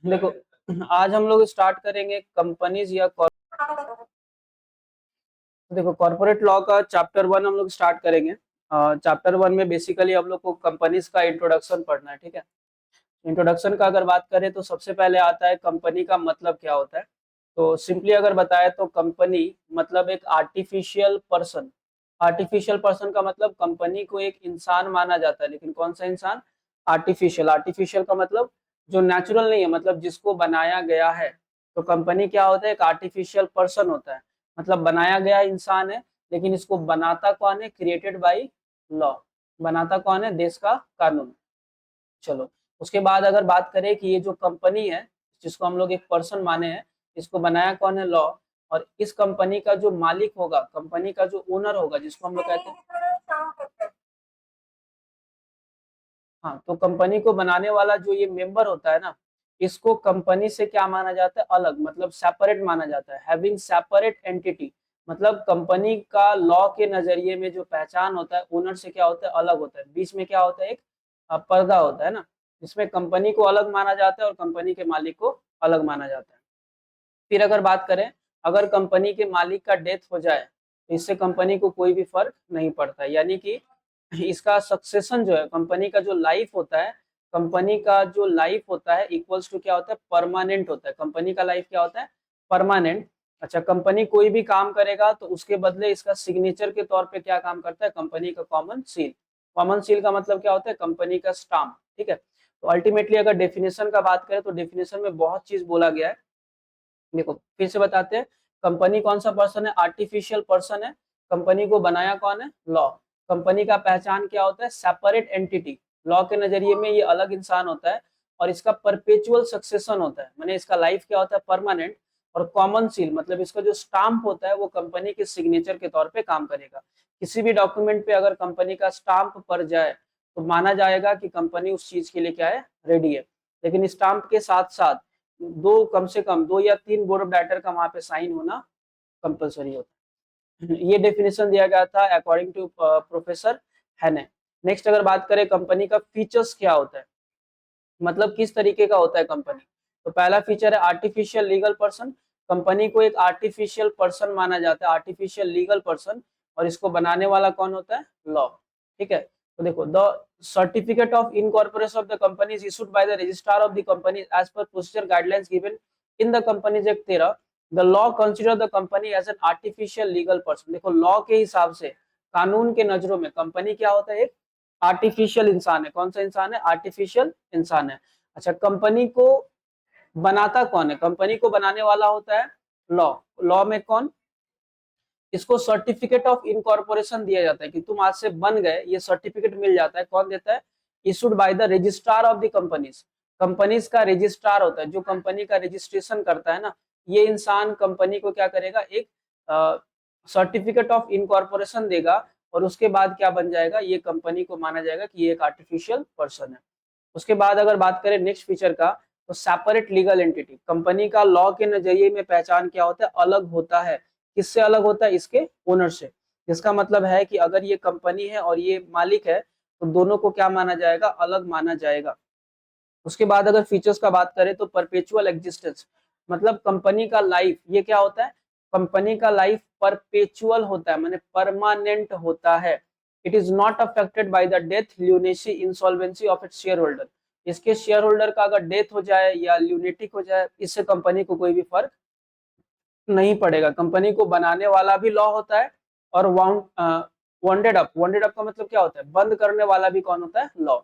देखो, आज हम लोग स्टार्ट करेंगे कंपनीज या देखो कॉर्पोरेट लॉ का चैप्टर 1 हम लोग स्टार्ट करेंगे। चैप्टर 1 में बेसिकली हम लोग को कंपनीज का इंट्रोडक्शन पढ़ना है, ठीक है। इंट्रोडक्शन का अगर बात करें तो सबसे पहले आता है कंपनी का मतलब क्या होता है। तो सिंपली अगर बताए तो कंपनी मतलब एक आर्टिफिशियल पर्सन। आर्टिफिशियल पर्सन का मतलब कंपनी को एक इंसान माना जाता है, लेकिन कौन सा इंसान? आर्टिफिशियल। आर्टिफिशियल का मतलब जो नेचुरल नहीं है, मतलब जिसको बनाया गया है। तो कंपनी क्या होता है? एक आर्टिफिशियल पर्सन होता है, मतलब बनाया गया इंसान है, लेकिन इसको बनाता कौन है? Created by law. बनाता कौन है? देश का कानून। चलो, उसके बाद अगर बात करें कि ये जो कंपनी है, जिसको हम लोग एक पर्सन माने हैं, इसको बनाया कौन है? लॉ। और इस कंपनी का जो मालिक होगा, कंपनी का जो ओनर होगा, जिसको हम लोग कहते हैं, हाँ, तो कंपनी को बनाने वाला जो ये मेंबर होता है ना, इसको कंपनी से क्या माना जाता है? अलग, मतलब सेपरेट माना जाता है, हैविंग सेपरेट एंटिटी। मतलब कंपनी का लॉ के नजरिए में जो पहचान होता है ओनर से क्या होता है? अलग होता है। बीच में क्या होता है? एक पर्दा होता है ना, जिसमें कंपनी को अलग माना जाता है और कंपनी के मालिक को अलग माना जाता है। फिर अगर बात करें, अगर कंपनी के मालिक का डेथ हो जाए तो इससे कंपनी को कोई भी फर्क नहीं पड़ता, यानी कि इसका सक्सेशन जो है, कंपनी का जो लाइफ होता है, कंपनी का जो लाइफ होता है इक्वल्स टू क्या होता है? परमानेंट होता है। कंपनी का लाइफ क्या होता है? परमानेंट। अच्छा, कंपनी कोई भी काम करेगा तो उसके बदले इसका सिग्नेचर के तौर पे क्या काम करता है? कंपनी का कॉमन सील। कॉमन सील का मतलब क्या होता है? कंपनी का स्टाम्प, ठीक है। तो अल्टीमेटली अगर डेफिनेशन का बात करें तो डेफिनेशन में बहुत चीज बोला गया है। देखो फिर से बताते हैं, कंपनी कौन सा पर्सन है? आर्टिफिशियल पर्सन है। कंपनी को बनाया कौन है? लॉ। कंपनी का पहचान क्या होता है? Separate entity. लॉ के नजरिए में ये अलग इंसान होता है और इसका परपेचुअल सक्सेशन होता है, माने इसका लाइफ क्या होता है? परमानेंट। और कॉमन सील मतलब इसका जो स्टाम्प होता है वो कंपनी के सिग्नेचर के तौर पे काम करेगा। किसी भी डॉक्यूमेंट पे अगर कंपनी का स्टाम्प पड़ जाए तो माना जाएगा कि कंपनी उस चीज के लिए क्या है? रेडी है। लेकिन स्टाम्प के साथ साथ दो, कम से कम 2 या 3 बोर्ड ऑफ डायरेक्टर का वहां पे साइन होना कंपलसरी होता है। ये डेफिनेशन दिया गया था अकॉर्डिंग टू प्रोफेसर हैने। नेक्स्ट अगर बात करें कंपनी का फीचर्स क्या होता है, मतलब किस तरीके का होता है कंपनी, तो पहला फीचर है आर्टिफिशियल लीगल पर्सन। कंपनी को एक आर्टिफिशियल पर्सन माना जाता है, आर्टिफिशियल लीगल पर्सन। और इसको बनाने वाला कौन होता है? लॉ, ठीक है। तो देखो, the certificate of incorporation of the company is issued by the registrar of the company as per procedure guidelines given in the companies act 13। The law consider the company as an artificial legal person. देखो, law के हिसाब से, कानून के नजरों में company क्या होता है? एक आर्टिफिशियल इंसान है। कौन सा इंसान है? आर्टिफिशियल इंसान है। अच्छा, कंपनी को बनाता कौन है? कंपनी को बनाने वाला होता है लॉ। लॉ में कौन? इसको सर्टिफिकेट ऑफ इनकॉर्पोरेशन दिया जाता है कि तुम आज से बन गए, ये सर्टिफिकेट मिल जाता है। कौन देता है? Issued by the registrar of the companies. Companies का रजिस्ट्रार होता है, जो कंपनी का रजिस्ट्रेशन करता है ना, ये इंसान कंपनी को क्या करेगा? एक सर्टिफिकेट ऑफ इनकॉर्पोरेशन देगा और उसके बाद क्या बन जाएगा? ये कंपनी को माना जाएगा कि ये एक आर्टिफिशियल पर्सन है। उसके बाद अगर बात करें नेक्स्ट फीचर का, तो सेपरेट लीगल एंटिटी। कंपनी का लॉ के नजरिए में पहचान क्या होता है? अलग होता है। किससे अलग होता है? इसके ओनर से। इसका मतलब है कि अगर ये कंपनी है और ये मालिक है तो दोनों को क्या माना जाएगा? अलग माना जाएगा। उसके बाद अगर फीचर्स का बात करें तो परपेचुअल एग्जिस्टेंस, मतलब कंपनी का लाइफ ये क्या होता है? कंपनी का लाइफ परपेचुअल होता है, माने परमानेंट होता है। It is not affected by the death, lunacy, insolvency of its share holder. इसके शेयर होल्डर का अगर डेथ हो जाए या ल्यूनेटिक हो जाए, इससे कंपनी को कोई भी फर्क नहीं पड़ेगा। कंपनी को बनाने वाला भी लॉ होता है और वाउंडेड अप का मतलब क्या होता है? बंद करने वाला भी कौन होता है? लॉ।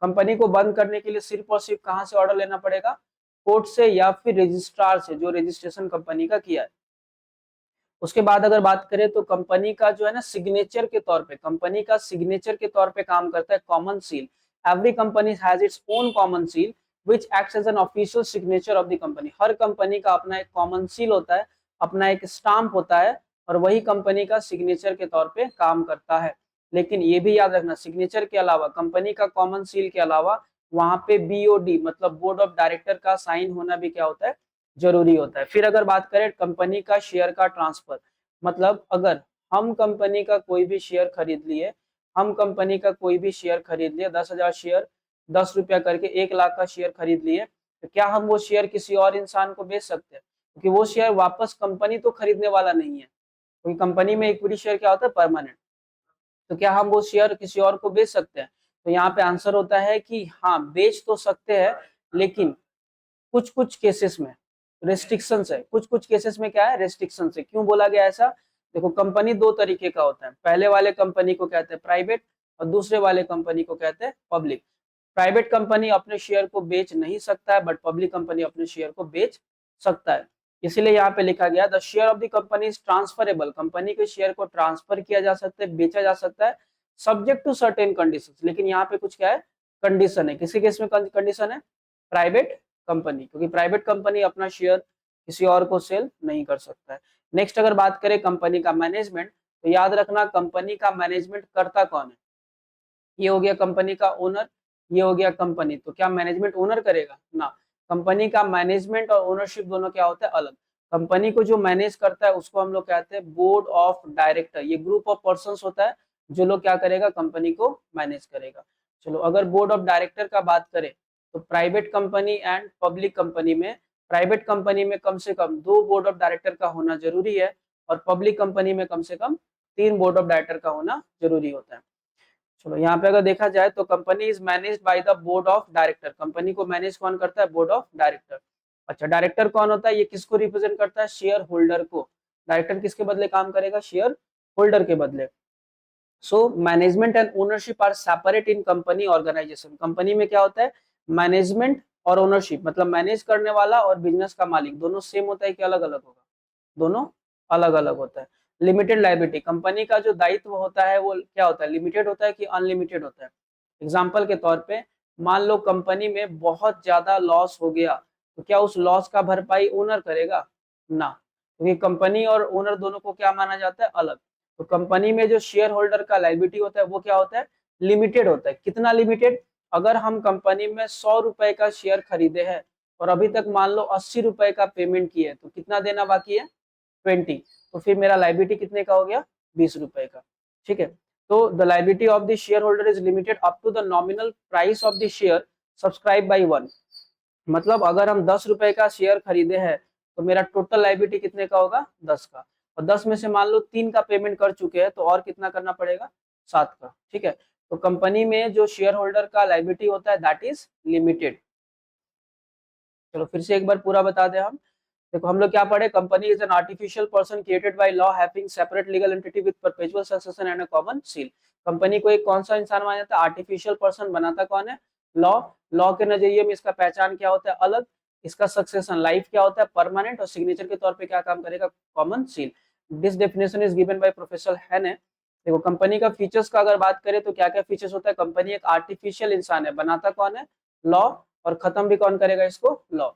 कंपनी को बंद करने के लिए सिर्फ और सिर्फ कहां से ऑर्डर लेना पड़ेगा? कोर्ट से या फिर रजिस्ट्रार से, जो रजिस्ट्रेशन कंपनी का किया है। उसके बाद अगर बात करें तो कंपनी का जो है ना, सिग्नेचर के तौर पे, कंपनी का सिग्नेचर के तौर पे काम करता है common seal. Every company has its own common seal which acts as an official signature of the company. हर कंपनी का अपना एक कॉमन सील होता है, अपना एक स्टाम्प होता है, और वही कंपनी का सिग्नेचर के तौर पे काम करता है। लेकिन ये भी याद रखना, सिग्नेचर के अलावा, कंपनी का कॉमन सील के अलावा, वहां पे बीओडी मतलब बोर्ड ऑफ डायरेक्टर का साइन होना भी क्या होता है? जरूरी होता है। फिर अगर बात करें कंपनी का शेयर का ट्रांसफर, मतलब अगर हम कंपनी का कोई भी शेयर खरीद लिए, हम कंपनी का कोई भी शेयर खरीद लिए, 10,000 शेयर, 10 रुपया करके 1 लाख का शेयर खरीद लिए, तो क्या हम वो शेयर किसी और इंसान को बेच सकते हैं? क्योंकि वो शेयर वापस कंपनी तो खरीदने वाला नहीं है, क्योंकि कंपनी में इक्विटी शेयर क्या होता है? परमानेंट। तो क्या हम वो शेयर किसी और को बेच सकते हैं? तो यहाँ पे आंसर होता है कि हाँ, बेच तो सकते हैं, लेकिन कुछ कुछ केसेस में रेस्ट्रिक्शंस है। कुछ कुछ केसेस में क्या है? रेस्ट्रिक्शंस है। क्यों बोला गया ऐसा? देखो, कंपनी दो तरीके का होता है। पहले वाले कंपनी को कहते हैं प्राइवेट, और दूसरे वाले कंपनी को कहते हैं पब्लिक। प्राइवेट कंपनी अपने शेयर को बेच नहीं सकता है, बट पब्लिक कंपनी अपने शेयर को बेच सकता है। इसीलिए यहाँ पे लिखा गया the share of the company is transferable. Company के शेयर को ट्रांसफर किया जा सकता है, बेचा जा सकता है, सब्जेक्ट टू सर्टेन कंडीशंस। लेकिन यहाँ पे कुछ क्या है? कंडीशन है। किसी केस में कंडीशन है? प्राइवेट कंपनी, क्योंकि प्राइवेट कंपनी अपना शेयर किसी और को सेल नहीं कर सकता है। नेक्स्ट अगर बात करें कंपनी का मैनेजमेंट, तो याद रखना कंपनी का मैनेजमेंट करता कौन है? ये हो गया कंपनी का ओनर, ये हो गया कंपनी। तो क्या मैनेजमेंट ओनर करेगा? ना। कंपनी का मैनेजमेंट और ओनरशिप दोनों क्या होता है? अलग। कंपनी को जो मैनेज करता है उसको हम लोग कहते हैं बोर्ड ऑफ डायरेक्टर। ये ग्रुप ऑफ पर्सन होता है जो लोग क्या करेगा? कंपनी को मैनेज करेगा। चलो, अगर बोर्ड ऑफ डायरेक्टर का बात करें तो private company and public company में, प्राइवेट कंपनी में कम से कम 2 बोर्ड ऑफ डायरेक्टर का होना जरूरी है, और पब्लिक कंपनी में कम से कम 3 बोर्ड ऑफ डायरेक्टर का होना जरूरी होता है। चलो, यहाँ पे अगर देखा जाए तो company is managed by the board of director. Company को मैनेज कौन करता है? Board of director. अच्छा, डायरेक्टर कौन होता है? ये किसको रिप्रेजेंट करता है? शेयर होल्डर को। डायरेक्टर किसके बदले काम करेगा? शेयर होल्डर के बदले। So management and ownership are separate in company organisation. Company में क्या होता है? मैनेजमेंट और ओनरशिप, मतलब मैनेज करने वाला और बिजनेस का मालिक दोनों सेम होता है कि अलग अलग होगा? दोनों अलग अलग होता है। लिमिटेड लायबिलिटी, कंपनी का जो दायित्व होता है वो क्या होता है? लिमिटेड होता है कि अनलिमिटेड होता है? एग्जाम्पल के तौर पे मान लो कंपनी में बहुत ज्यादा लॉस हो गया, तो क्या उस लॉस का भरपाई ओनर करेगा? ना, क्योंकि कंपनी और ओनर दोनों को क्या माना जाता है? अलग। तो कंपनी में जो शेयर होल्डर का लायबिलिटी होता है वो क्या होता है? लिमिटेड होता है। कितना लिमिटेड? अगर हम कंपनी में 100 रुपए का शेयर खरीदे हैं और अभी तक मान लो 80 रुपए का पेमेंट किए, तो कितना देना बाकी है? 20। तो फिर मेरा लायबिलिटी कितने का हो गया? 20 रुपए का। ठीक है। तो the liability of the shareholder is limited up to the nominal price of the share subscribe by 1। मतलब अगर हम 10 रुपए का शेयर खरीदे हैं तो मेरा टोटल लायबिलिटी कितने का होगा? 10 का। और 10 में से मान लो 3 का पेमेंट कर चुके हैं, तो और कितना करना पड़ेगा? 7 का। ठीक है। तो कंपनी में जो शेयर होल्डर का लायबिलिटी होता है दैट इज लिमिटेड। चलो फिर से एक बार पूरा बता दे हम। देखो, हम लोग क्या पढ़े? Company is an artificial person created by law having separate legal entity with perpetual succession and a common seal. Company को एक कौन सा इंसान माना जाता है? Artificial person. बनाता कौन है? लॉ। लॉ के नजरिए में इसका पहचान क्या होता है? अलग। इसका सक्सेशन लाइफ क्या होता है? परमानेंट। और सिग्नेचर के तौर पे क्या काम करेगा? Common seal. This definition is given by professor हैने। देखो, कंपनी का फीचर्स का अगर बात करें तो क्या क्या फीचर्स होता है? कंपनी एक आर्टिफिशियल इंसान है। बनाता कौन है? लॉ। और खत्म भी कौन करेगा इसको? लॉ।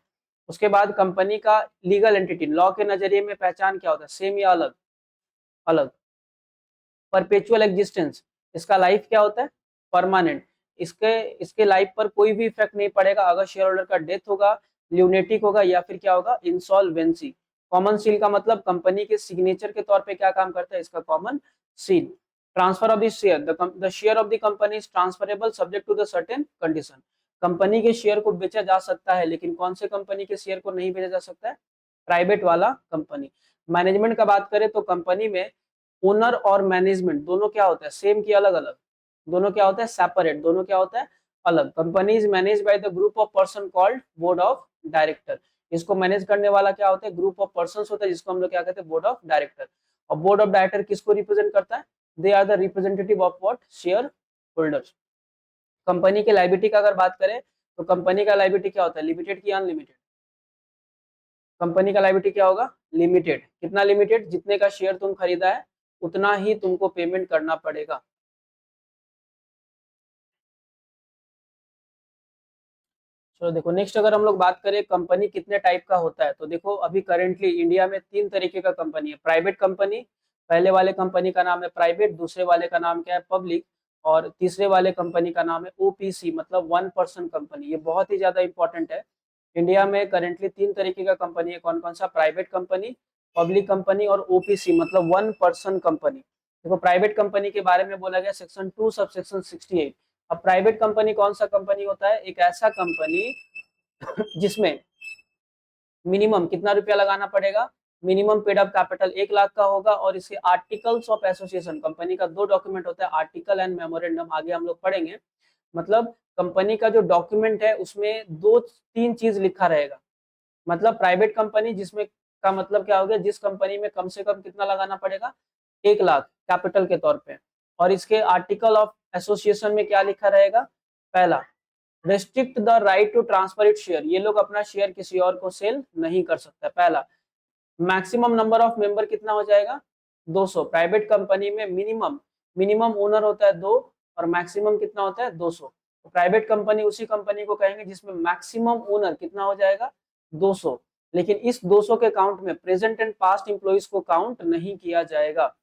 उसके बाद कंपनी का लीगल एंटिटी, लॉ के नजरिए में पहचान क्या होता है? सेम या अलग? अलग। परपेचुअल एग्जिस्टेंस, इसका लाइफ क्या होता है? परमानेंट। इसके इसके लाइफ पर कोई भी इफेक्ट नहीं पड़ेगा अगर शेयर होल्डर का डेथ होगा, ल्यूनेटिक होगा, या फिर क्या होगा? इंसॉल्वेंसी। कॉमन सील का मतलब कंपनी के सिग्नेचर के तौर पे क्या काम करता है? इसका common seal. Transfer of the share, the share of the company is transferable subject to the certain condition. Company के शेयर को बेचा जा सकता है, लेकिन कौन से कंपनी के शेयर को नहीं बेचा जा सकता है? प्राइवेट वाला कंपनी। मैनेजमेंट का बात करें तो कंपनी में ओनर और मैनेजमेंट दोनों क्या होता है? सेम की अलग अलग? दोनों क्या होता है? सेपरेट। दोनों क्या होता है? अलग। Company is manage by the group of person called board of director. इसको मैनेज करने वाला क्या होता है? ग्रुप ऑफ पर्सन होता है, जिसको हम लोग क्या कहते हैं? Board of director. और बोर्ड ऑफ डायरेक्टर किसको रिप्रेजेंट करता है? They are the representative of what? Shareholders. Company के लायबिलिटी का अगर बात करें तो कंपनी का लायबिलिटी क्या होता है? लिमिटेड की अनलिमिटेड? कंपनी का लायबिलिटी क्या होगा? लिमिटेड। कितना लिमिटेड? जितने का शेयर तुम खरीदा है उतना ही तुमको पेमेंट करना पड़ेगा। चलो देखो, नेक्स्ट अगर हम लोग बात करें कंपनी कितने टाइप का होता है, तो देखो अभी करेंटली इंडिया में 3 तरीके का कंपनी है। प्राइवेट कंपनी, पहले वाले कंपनी का नाम है प्राइवेट, दूसरे वाले का नाम क्या है? पब्लिक, और तीसरे वाले कंपनी का नाम है ओपीसी, मतलब 1 पर्सन कंपनी। ये बहुत ही ज्यादा इंपॉर्टेंट है। इंडिया में करेंटली 3 तरीके का कंपनी है। कौन कौन सा? प्राइवेट कंपनी, पब्लिक कंपनी और ओपीसी, मतलब 1 पर्सन कंपनी। देखो, प्राइवेट कंपनी के बारे में बोला गया सेक्शन 2 सब सेक्शन 68। अब प्राइवेट कंपनी कौन सा कंपनी होता है? एक ऐसा कंपनी जिसमें मिनिमम कितना रुपया लगाना पड़ेगा, minimum paid up capital 1 lakh का होगा, और इसके आर्टिकल्स ऑफ एसोसिएशन, कंपनी का 2 डॉक्यूमेंट होता है, आर्टिकल एंड मेमोरेंडम, आगे हम लोग पढ़ेंगे। मतलब कंपनी का जो डॉक्यूमेंट है उसमें 2-3 चीज लिखा रहेगा। मतलब प्राइवेट कंपनी जिसमें का मतलब क्या हो गया, जिस कंपनी में कम से कम कितना लगाना पड़ेगा, 1 लाख कैपिटल के तौर पे। और इसके आर्टिकल ऑफ एसोसिएशन में क्या लिखा रहेगा, पहला, restrict the right to transfer it share, ये लोग अपना शेयर किसी और को सेल नहीं कर सकता, पहला। मैक्सिमम नंबर ऑफ मेंबर कितना हो जाएगा, 200। प्राइवेट कंपनी में मिनिमम मिनिमम ओनर होता है 2 और मैक्सिमम कितना होता है 200। तो प्राइवेट कंपनी उसी कंपनी को कहेंगे जिसमें मैक्सिमम ओनर कितना हो जाएगा 200। लेकिन इस 200 के काउंट में प्रेजेंट एंड पास्ट इंप्लॉइज को काउंट नहीं किया जाएगा।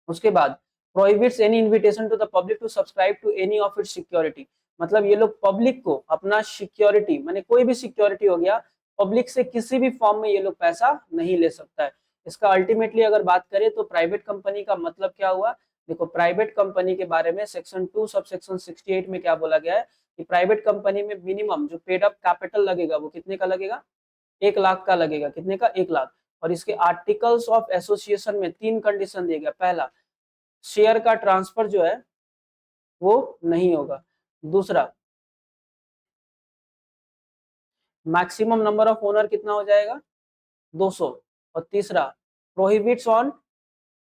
उसके बाद prohibits any invitation to the public to subscribe to any of its security, मतलब ये लोग पब्लिक को अपना सिक्योरिटी, माने कोई भी सिक्योरिटी हो गया, पब्लिक से किसी भी फॉर्म में ये लोग पैसा नहीं ले सकता है। इसका अल्टीमेटली अगर बात करें तो प्राइवेट कंपनी का मतलब क्या हुआ, देखो प्राइवेट कंपनी के बारे में सेक्शन 2 सब सेक्शन 68 में क्या बोला गया है कि प्राइवेट कंपनी में मिनिमम जो पेड अप कैपिटल लगेगा वो कितने का लगेगा, 1 लाख का लगेगा, कितने का, 1 लाख। और इसके आर्टिकल्स ऑफ एसोसिएशन में 3 कंडीशन दिए गए, पहला, शेयर का ट्रांसफर जो है वो नहीं होगा, दूसरा, मैक्सिमम नंबर ऑफ ओनर कितना हो जाएगा 200, और तीसरा, prohibits on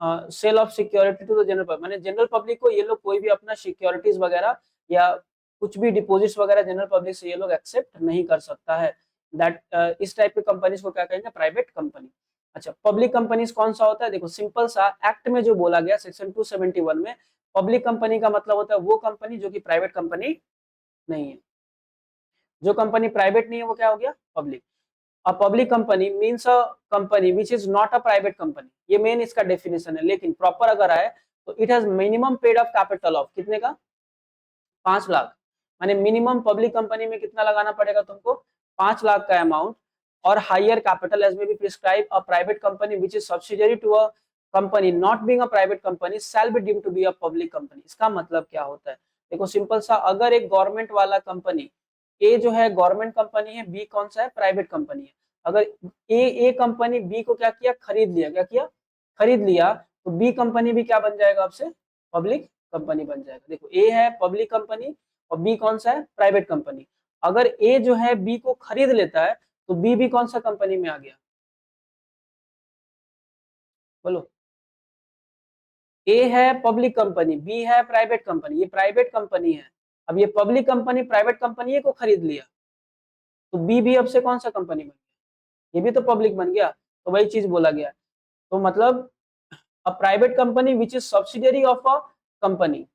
sale of security to the general public, माने जनरल पब्लिक को ये लोग कोई भी अपना सिक्योरिटीज वगैरह या कुछ भी डिपॉजिट्स वगैरह जनरल पब्लिक से ये लोग एक्सेप्ट नहीं कर सकता है। दैट इस टाइप के कंपनीज को क्या कहेंगे, प्राइवेट कंपनी। अच्छा, पब्लिक कंपनीज कौन सा होता है, देखो सिंपल सा एक्ट में जो बोला गया सेक्शन 271 में, पब्लिक कंपनी का मतलब होता है वो कंपनी जो कि प्राइवेट कंपनी नहीं है। जो कंपनी प्राइवेट नहीं है वो क्या हो गया, public. A public company means a company which is not a private company, ये मेन इसका डेफिनेशन है। लेकिन प्रॉपर अगर आए तो it has minimum paid up capital of कितने का, 5 लाख। माने मिनिमम पब्लिक कंपनी में कितना लगाना पड़ेगा तुमको, 5 लाख का अमाउंट, और higher capital as may be prescribe a private company which is subsidiary to a company not being a private company shall be deemed to be a public company. इसका मतलब क्या होता है, देखो सिंपल सा, अगर एक गवर्नमेंट वाला कंपनी ए जो है गवर्नमेंट कंपनी है, बी कौन सा है, प्राइवेट कंपनी है, अगर ए कंपनी बी को क्या किया, खरीद लिया, क्या किया, खरीद लिया, तो बी कंपनी भी क्या बन जाएगा आपसे, पब्लिक कंपनी बन जाएगा। देखो ए है पब्लिक कंपनी और बी कौन सा है, प्राइवेट कंपनी। अगर ए जो है बी को खरीद लेता है तो बी भी कौन सा कंपनी में आ गया, बोलो। ए है पब्लिक कंपनी, बी है प्राइवेट कंपनी, ये प्राइवेट कंपनी है। अब ये पब्लिक कंपनी प्राइवेट कंपनी को खरीद लिया, तो बी भी अब से कौन सा कंपनी बन गया, ये भी तो पब्लिक बन गया। तो वही चीज बोला गया। तो मतलब a private company which is subsidiary of a company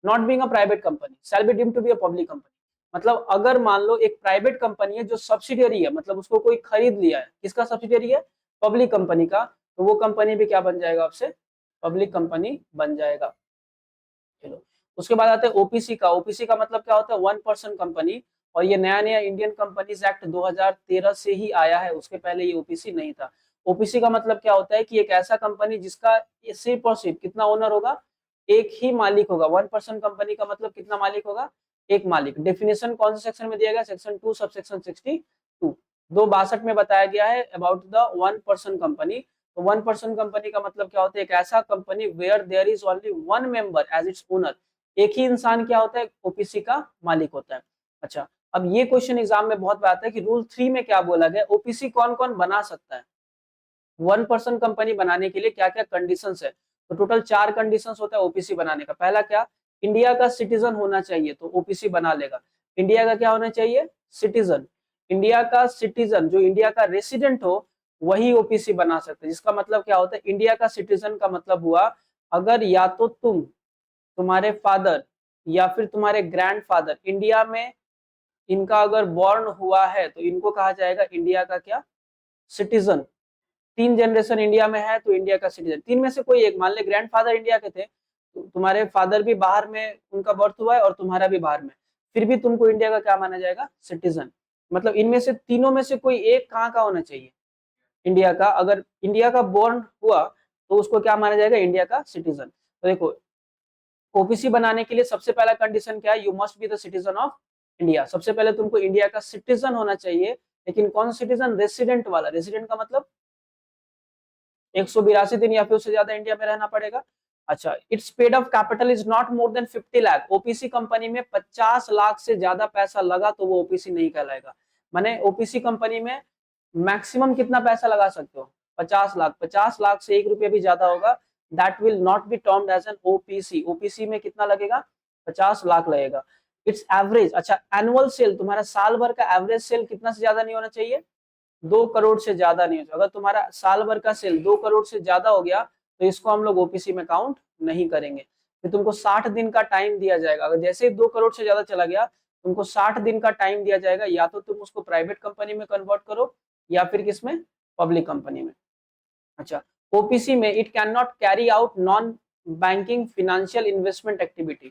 not being a private company shall be deemed to be a public company. मतलब अगर मान लो एक प्राइवेट कंपनी है जो सब्सिडियरी है, मतलब उसको कोई खरीद लिया है, किसका सब्सिडियरी है, पब्लिक कंपनी का, तो वो कंपनी भी क्या बन जाएगा आपसे, पब्लिक कंपनी बन जाएगा। चलो, उसके बाद आते हैं ओपीसी का। ओपीसी का मतलब क्या होता है, 1 पर्सन कंपनी। और ये नया नया इंडियन कंपनीज एक्ट 2013 से ही आया है, उसके पहले ये ओपीसी नहीं था। ओपीसी का मतलब क्या होता है कि एक ऐसा कंपनी जिसका सिर्फ और सिर्फ कितना ओनर होगा, एक ही मालिक होगा। 1 पर्सन कंपनी का मतलब कितना मालिक होगा, एक मालिक। डेफिनेशन कौन से सेक्शन में दिया गया, सेक्शन 2 सब सेक्शन 62 262 में बताया गया है अबाउट द 1 पर्सन कंपनी। तो 1 पर्सन कंपनी का मतलब क्या होता है, एक ऐसा company where there is only 1 member as its owner, एक ही इंसान क्या होता है, ओपीसी का मालिक होता है। अच्छा, अब ये क्वेश्चन एग्जाम में बहुत बार आता है कि रूल 3 में क्या बोला गया, ओपीसी कौन कौन बना सकता है, 1 पर्सन कंपनी बनाने के लिए क्या क्या कंडीशंस है। तो टोटल 4 कंडीशंस होता है ओपीसी बनाने का। पहला क्या, इंडिया का सिटीजन होना चाहिए, तो ओपीसी बना लेगा। इंडिया का क्या होना चाहिए, सिटीजन। इंडिया का सिटीजन जो इंडिया का रेसिडेंट हो वही ओपीसी बना सकते हैं। जिसका मतलब क्या होता है, इंडिया का सिटीजन का मतलब हुआ, अगर या तो तुम्हारे फादर या फिर तुम्हारे ग्रैंडफादर इंडिया में इनका अगर बॉर्न हुआ है तो इनको कहा जाएगा इंडिया का क्या, सिटीजन। 3 जनरेशन इंडिया में है तो इंडिया का सिटीजन। 3 में से कोई एक, मान ले ग्रैंडफादर इंडिया के थे, तुम्हारे फादर भी बाहर में उनका बर्थ हुआ है और तुम्हारा भी बाहर में, फिर भी तुमको इंडिया का क्या माना जाएगा, सिटीजन। मतलब इनमें से तीनों में से कोई एक कहाँ का होना चाहिए, इंडिया का। अगर इंडिया का बोर्न हुआ तो उसको क्या माना जाएगा, इंडिया का सिटीजन। तो देखो ओबीसी बनाने के लिए सबसे पहला कंडीशन क्या है, you must be the citizen of India, सबसे पहले तुमको इंडिया का सिटीजन होना चाहिए, लेकिन कौन सा सिटीजन, रेसिडेंट वाला। रेसिडेंट का मतलब 182 दिन या फिर उससे ज्यादा इंडिया में रहना पड़ेगा। अच्छा, it's paid up capital is not more than 50 lakh. OPC company में 50 लाख से ज्यादा पैसा लगा तो वो ओपीसी नहीं कहलाएगा। माने ओपीसी कंपनी में मैक्सिमम कितना पैसा लगा सकते हो, 50 लाख। 50 लाख से 1 रुपया भी ज्यादा होगा, that will not be termed as an OPC. OPC में कितना लगेगा, 50 लाख लगेगा। इट्स एवरेज, अच्छा एनुअल सेल, तुम्हारा साल भर का एवरेज सेल कितना से ज्यादा नहीं होना चाहिए, 2 करोड़ से ज्यादा नहीं हो। अगर तुम्हारा साल भर का सेल 2 करोड़ से ज्यादा हो गया तो इसको हम लोग ओपीसी में काउंट नहीं करेंगे। फिर तुमको 60 दिन का टाइम दिया जाएगा। अगर जैसे ही 2 करोड़ से ज्यादा चला गया, तुमको 60 दिन का टाइम दिया जाएगा, या तो तुम उसको प्राइवेट कंपनी में कन्वर्ट करो या फिर किसमें, पब्लिक कंपनी में। अच्छा, ओपीसी में it can not carry out non banking financial investment activity.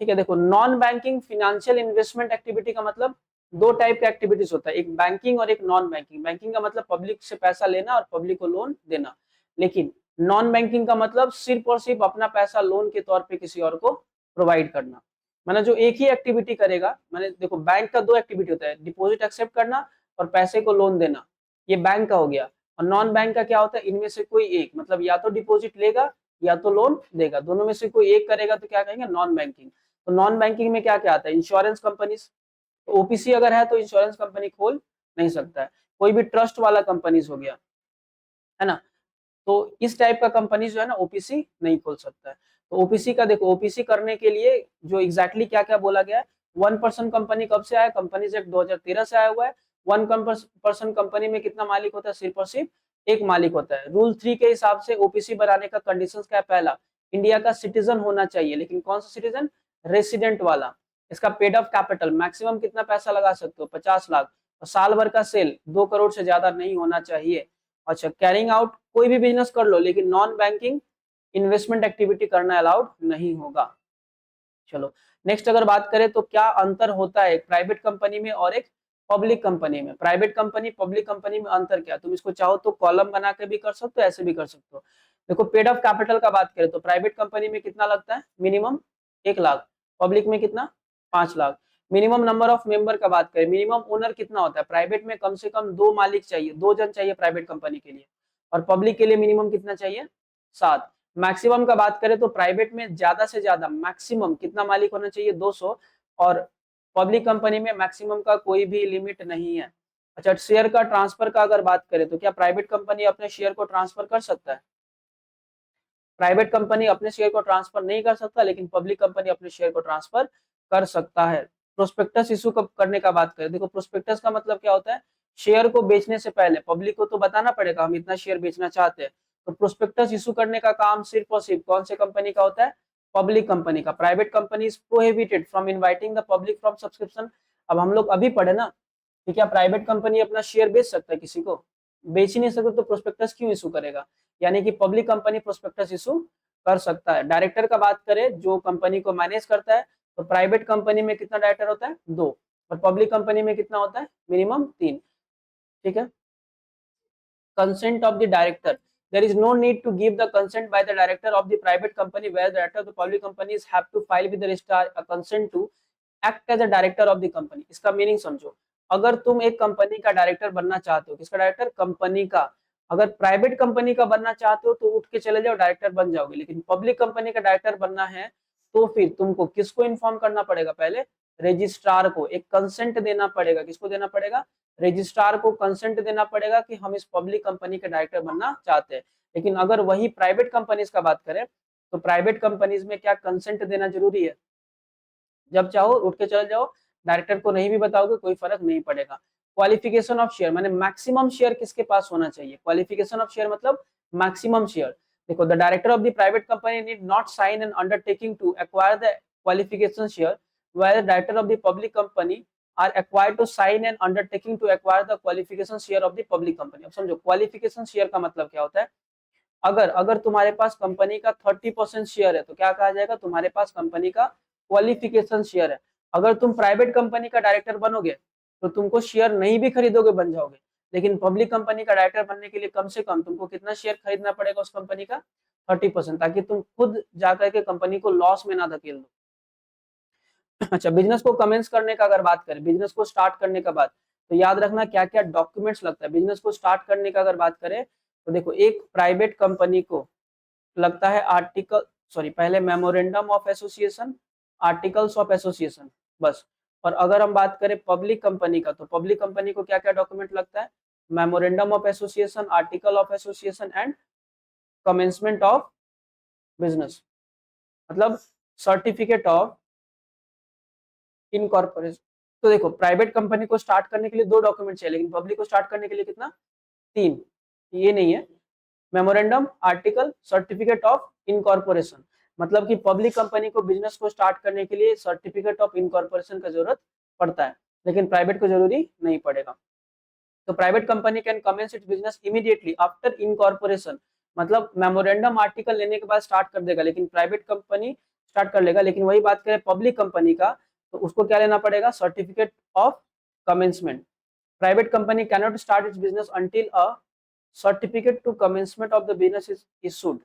ठीक है, देखो non banking financial investment activity का मतलब दो टाइप का एक्टिविटीज होता है, एक बैंकिंग और एक नॉन बैंकिंग। बैंकिंग का मतलब पब्लिक से पैसा लेना और पब्लिक को लोन देना, लेकिन नॉन बैंकिंग का मतलब सिर्फ और सिर्फ अपना पैसा लोन के तौर पे किसी और को प्रोवाइड करना। मैंने जो एक ही एक्टिविटी करेगा, मैंने देखो बैंक का दो एक्टिविटी होता है, डिपॉजिट एक्सेप्ट करना और पैसे को लोन देना, ये बैंक का हो गया। और नॉन बैंक का क्या होता है, इनमें से कोई एक, मतलब या तो डिपॉजिट लेगा या तो लोन देगा, दोनों में से कोई एक करेगा तो क्या कहेंगे, नॉन बैंकिंग। तो नॉन बैंकिंग में क्या क्या आता है, इंश्योरेंस कंपनीज। तो ओपीसी अगर है तो इंश्योरेंस कंपनी खोल नहीं सकता है। कोई भी ट्रस्ट वाला कंपनीज हो गया, है ना, तो इस टाइप का कंपनी जो है ना ओपीसी नहीं खोल सकता है। तो ओपीसी का देखो, ओपीसी करने के लिए जो एग्जैक्टली क्या क्या बोला गया है, 1% कंपनी कब से आया, कंपनीज एक्ट 2013 से आया हुआ है। 1% कंपनी में कितना मालिक होता है, सिर्फ और सिर्फ एक मालिक होता है। रूल 3 के हिसाब से ओपीसी बनाने का कंडीशंस क्या है, पहला इंडिया का सिटीजन होना चाहिए, लेकिन कौन सा सिटीजन, रेसिडेंट वाला। इसका पेड अप कैपिटल मैक्सिमम कितना पैसा लगा सकते हो, 50 लाख। और साल भर का सेल 2 करोड़ से ज्यादा नहीं होना चाहिए। अच्छा, कैरिंग आउट, कोई भी बिजनेस कर लो लेकिन नॉन बैंकिंग इन्वेस्टमेंट एक्टिविटी करना अलाउड नहीं होगा। चलो नेक्स्ट अगर बात करें तो क्या अंतर होता है एक प्राइवेट कंपनी में और एक पब्लिक कंपनी में। प्राइवेट कंपनी पब्लिक कंपनी में अंतर क्या, तुम इसको चाहो तो कॉलम बना के भी कर सकते हो, ऐसे भी कर सकते हो। देखो पेड ऑफ कैपिटल का बात करें तो प्राइवेट कंपनी में कितना लगता है, मिनिमम 1 लाख, पब्लिक में कितना, 5 lakh. Minimum number of member का बात करें, मिनिमम ओनर कितना होता है, प्राइवेट में कम से कम 2 मालिक चाहिए, 2 जन चाहिए प्राइवेट कंपनी के लिए, और पब्लिक के लिए मिनिमम कितना चाहिए, 7। मैक्सिमम का बात करें तो प्राइवेट में ज्यादा से ज्यादा मैक्सिमम कितना मालिक होना चाहिए, 200, और पब्लिक कंपनी में मैक्सिमम का कोई भी लिमिट नहीं है। अच्छा, शेयर का ट्रांसफर का अगर बात करें तो क्या प्राइवेट कंपनी अपने शेयर को ट्रांसफर कर सकता है, प्राइवेट कंपनी अपने शेयर को ट्रांसफर नहीं कर सकता, लेकिन पब्लिक कंपनी अपने शेयर को ट्रांसफर कर सकता है। प्रोस्पेक्टस इशू कब करने का बात करें, देखो प्रोस्पेक्टस का मतलब क्या होता है, शेयर को बेचने से पहले पब्लिक को तो बताना पड़ेगा हम इतना शेयर बेचना चाहते हैं। तो प्रोस्पेक्टस इशू करने का काम सिर्फ और सिर्फ कौन से कंपनी का होता है, पब्लिक कंपनी का। Private company is prohibited from inviting the public from subscription. अब हम लोग अभी पढ़े ना कि क्या प्राइवेट कंपनी अपना शेयर बेच सकता है, किसी को बेच ही नहीं सकता, तो प्रोस्पेक्टस क्यों इशू करेगा। यानी कि पब्लिक कंपनी प्रोस्पेक्टस इशू कर सकता है। डायरेक्टर का बात करें जो कंपनी को मैनेज करता है, तो प्राइवेट कंपनी में कितना डायरेक्टर होता है, 2, और पब्लिक कंपनी में कितना होता है, मिनिमम 3। ठीक है, consent of the director, there is no need to give the consent by the director of the private company, where the director of the public companies have to file with the registrar a consent to act as a director of the company। इसका meaning समझो, अगर तुम एक company का director बनना चाहते हो, किसका डायरेक्टर, कंपनी का, अगर प्राइवेट कंपनी का बनना चाहते हो तो उठ के चले जाओ डायरेक्टर बन जाओगे, लेकिन पब्लिक कंपनी का डायरेक्टर बनना है तो फिर तुमको किसको इन्फॉर्म करना पड़ेगा, पहले रजिस्ट्रार को एक कंसेंट देना पड़ेगा। किसको देना पड़ेगा, रजिस्ट्रार को कंसेंट देना पड़ेगा कि हम इस पब्लिक कंपनी के डायरेक्टर बनना चाहते हैं। लेकिन अगर वही प्राइवेट कंपनीज का बात करें तो प्राइवेट कंपनीज में क्या कंसेंट देना जरूरी है, जब चाहो उठ के चले जाओ, डायरेक्टर को नहीं भी बताओगे कोई फर्क नहीं पड़ेगा। क्वालिफिकेशन ऑफ शेयर, माने मैक्सिमम शेयर किसके पास होना चाहिए, क्वालिफिकेशन ऑफ शेयर मतलब मैक्सिमम शेयर। देखो the director of the private company need not sign an undertaking to acquire the qualification share, while the director of the public company are acquired to sign an undertaking to acquire the qualification share of the public company। अब समझो qualification share का मतलब क्या होता है, अगर अगर तुम्हारे पास कंपनी का 30% शेयर है तो क्या कहा जाएगा, तुम्हारे पास कंपनी का क्वालिफिकेशन शेयर है। अगर तुम प्राइवेट कंपनी का डायरेक्टर बनोगे तो तुमको शेयर नहीं भी खरीदोगे बन जाओगे, लेकिन पब्लिक कंपनी का डायरेक्टर बनने के लिए कम से कम तुमको कितना शेयर खरीदना पड़ेगा उस कंपनी का, 30%, ताकि तुम खुद जाकर के कंपनी को लॉस में ना धकेल दो। अच्छा, बिजनेस को कमेंस करने का अगर बात करें, बिजनेस को स्टार्ट करने का बात, तो याद रखना क्या क्या डॉक्यूमेंट्स लगता है बिजनेस को स्टार्ट करने का अगर बात करें। तो देखो, एक प्राइवेट कंपनी को लगता है आर्टिकल, सॉरी, पहले memorandum of association, articles of association, बस। और अगर हम बात करें पब्लिक कंपनी का, तो पब्लिक कंपनी को क्या क्या डॉक्यूमेंट लगता है? Memorandum of association, article of association and commencement of business, मतलब सर्टिफिकेट ऑफ इनकॉर्पोरेशन। तो देखो, प्राइवेट कंपनी को स्टार्ट करने के लिए 2 डॉक्यूमेंट चाहिए, लेकिन पब्लिक को स्टार्ट करने के लिए कितना? 3। ये नहीं है, memorandum, article, certificate of incorporation. मतलब कि पब्लिक कंपनी को बिजनेस को स्टार्ट करने के लिए सर्टिफिकेट ऑफ इनकॉर्पोरेशन का जरूरत पड़ता है, लेकिन प्राइवेट को जरूरी नहीं पड़ेगा। तो private company can commence its business immediately after incorporation, मतलब मेमोरेंडम आर्टिकल लेने के बाद स्टार्ट कर देगा, लेकिन प्राइवेट कंपनी स्टार्ट कर लेगा। लेकिन वही बात करें पब्लिक कंपनी का, तो उसको क्या लेना पड़ेगा? Certificate of commencement. Private company cannot start its business until a certificate to commencement of the business is issued.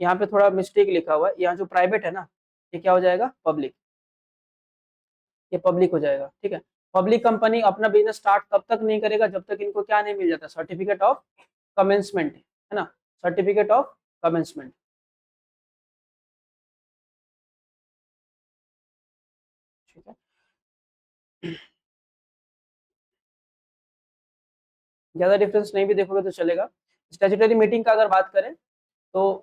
यहाँ पे थोड़ा मिस्टेक लिखा हुआ है, यहाँ जो प्राइवेट है ना, ये क्या हो जाएगा? पब्लिक, ये पब्लिक हो जाएगा, ठीक है। पब्लिक कंपनी अपना बिजनेस स्टार्ट तब तक नहीं करेगा जब तक इनको क्या नहीं मिल जाता? सर्टिफिकेट ऑफ कमेंसमेंट, है ना, सर्टिफिकेट ऑफ कमेंसमेंट, ठीक है। ज्यादा डिफरेंस नहीं भी देखोगे तो चलेगा। स्टैट्यूटरी मीटिंग का अगर बात करें, तो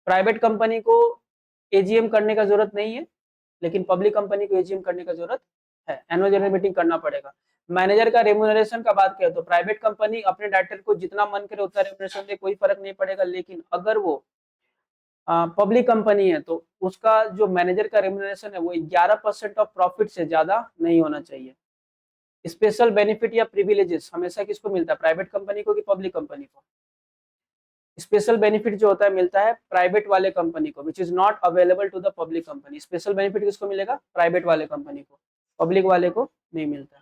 प्राइवेट कंपनी को एजीएम करने का जरूरत नहीं है, लेकिन पब्लिक कंपनी को एजीएम करने का जरूरत है, एनुअल जनरल मीटिंग करना पड़ेगा। मैनेजर का रेम्यूनरेशन का बात करें, तो प्राइवेट कंपनी अपने डायरेक्टर को जितना मन करे उतना रेम्यूनरेशन दे, कोई फर्क नहीं पड़ेगा। लेकिन अगर वो पब्लिक कंपनी है, तो उसका जो मैनेजर का रेम्यूनरेशन है वो 11% ऑफ प्रॉफिट से ज्यादा नहीं होना चाहिए। स्पेशल बेनिफिट या प्रिविलेजेस हमेशा किसको मिलता है? प्राइवेट कंपनी को कि पब्लिक कंपनी को? स्पेशल बेनिफिट जो होता है मिलता है प्राइवेट वाले कंपनी को, which is not available to the public company. Special benefit किसको मिलेगा? प्राइवेट वाले कंपनी को, पब्लिक वाले को नहीं मिलता है।